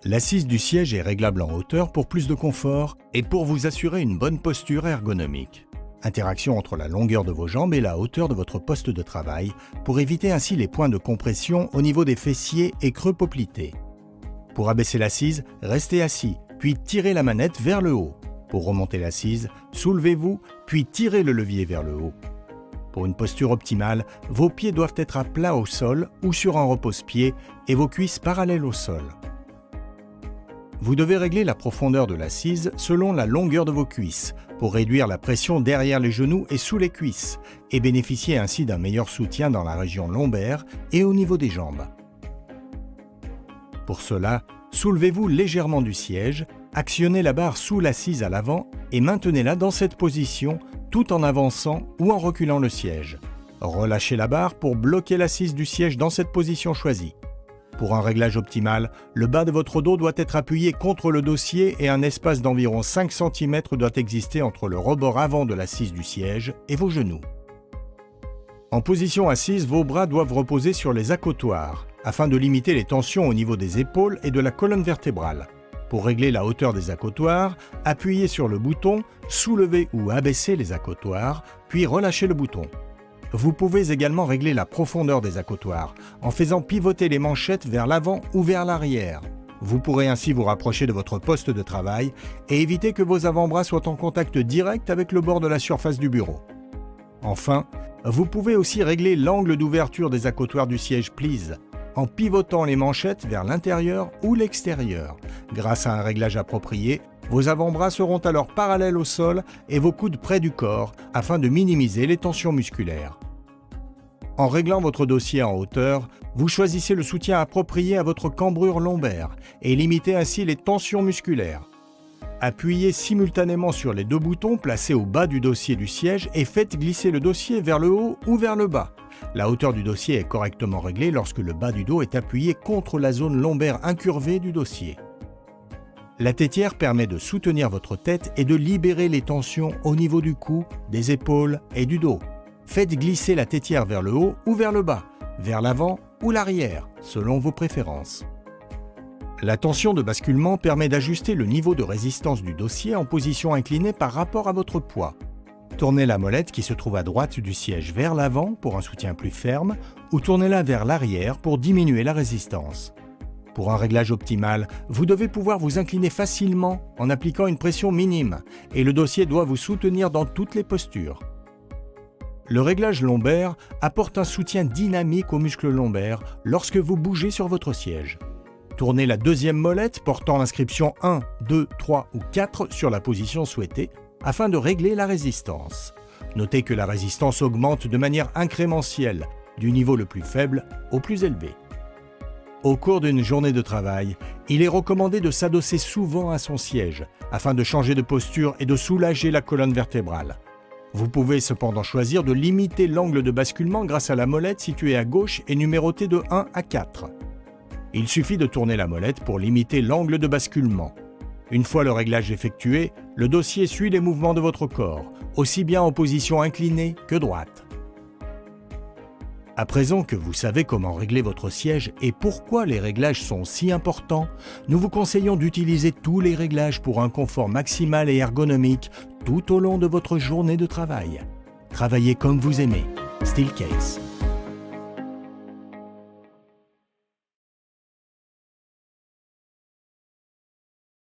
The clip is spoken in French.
L'assise du siège est réglable en hauteur pour plus de confort et pour vous assurer une bonne posture ergonomique. Interaction entre la longueur de vos jambes et la hauteur de votre poste de travail pour éviter ainsi les points de compression au niveau des fessiers et creux poplités. Pour abaisser l'assise, restez assis, puis tirez la manette vers le haut. Pour remonter l'assise, soulevez-vous, puis tirez le levier vers le haut. Pour une posture optimale, vos pieds doivent être à plat au sol ou sur un repose-pied et vos cuisses parallèles au sol. Vous devez régler la profondeur de l'assise selon la longueur de vos cuisses pour réduire la pression derrière les genoux et sous les cuisses et bénéficier ainsi d'un meilleur soutien dans la région lombaire et au niveau des jambes. Pour cela, soulevez-vous légèrement du siège, actionnez la barre sous l'assise à l'avant et maintenez-la dans cette position tout en avançant ou en reculant le siège. Relâchez la barre pour bloquer l'assise du siège dans cette position choisie. Pour un réglage optimal, le bas de votre dos doit être appuyé contre le dossier et un espace d'environ 5 cm doit exister entre le rebord avant de l'assise du siège et vos genoux. En position assise, vos bras doivent reposer sur les accotoirs afin de limiter les tensions au niveau des épaules et de la colonne vertébrale. Pour régler la hauteur des accotoirs, appuyez sur le bouton, soulevez ou abaissez les accotoirs, puis relâchez le bouton. Vous pouvez également régler la profondeur des accotoirs en faisant pivoter les manchettes vers l'avant ou vers l'arrière. Vous pourrez ainsi vous rapprocher de votre poste de travail et éviter que vos avant-bras soient en contact direct avec le bord de la surface du bureau. Enfin, vous pouvez aussi régler l'angle d'ouverture des accotoirs du siège Please en pivotant les manchettes vers l'intérieur ou l'extérieur. Grâce à un réglage approprié, vos avant-bras seront alors parallèles au sol et vos coudes près du corps afin de minimiser les tensions musculaires. En réglant votre dossier en hauteur, vous choisissez le soutien approprié à votre cambrure lombaire et limitez ainsi les tensions musculaires. Appuyez simultanément sur les deux boutons placés au bas du dossier du siège et faites glisser le dossier vers le haut ou vers le bas. La hauteur du dossier est correctement réglée lorsque le bas du dos est appuyé contre la zone lombaire incurvée du dossier. La tétière permet de soutenir votre tête et de libérer les tensions au niveau du cou, des épaules et du dos. Faites glisser la tétière vers le haut ou vers le bas, vers l'avant ou l'arrière, selon vos préférences. La tension de basculement permet d'ajuster le niveau de résistance du dossier en position inclinée par rapport à votre poids. Tournez la molette qui se trouve à droite du siège vers l'avant pour un soutien plus ferme ou tournez-la vers l'arrière pour diminuer la résistance. Pour un réglage optimal, vous devez pouvoir vous incliner facilement en appliquant une pression minime et le dossier doit vous soutenir dans toutes les postures. Le réglage lombaire apporte un soutien dynamique aux muscles lombaires lorsque vous bougez sur votre siège. Tournez la deuxième molette portant l'inscription 1, 2, 3 ou 4 sur la position souhaitée afin de régler la résistance. Notez que la résistance augmente de manière incrémentielle, du niveau le plus faible au plus élevé. Au cours d'une journée de travail, il est recommandé de s'adosser souvent à son siège afin de changer de posture et de soulager la colonne vertébrale. Vous pouvez cependant choisir de limiter l'angle de basculement grâce à la molette située à gauche et numérotée de 1 à 4. Il suffit de tourner la molette pour limiter l'angle de basculement. Une fois le réglage effectué, le dossier suit les mouvements de votre corps, aussi bien en position inclinée que droite. À présent que vous savez comment régler votre siège et pourquoi les réglages sont si importants, nous vous conseillons d'utiliser tous les réglages pour un confort maximal et ergonomique tout au long de votre journée de travail. Travaillez comme vous aimez. Steelcase.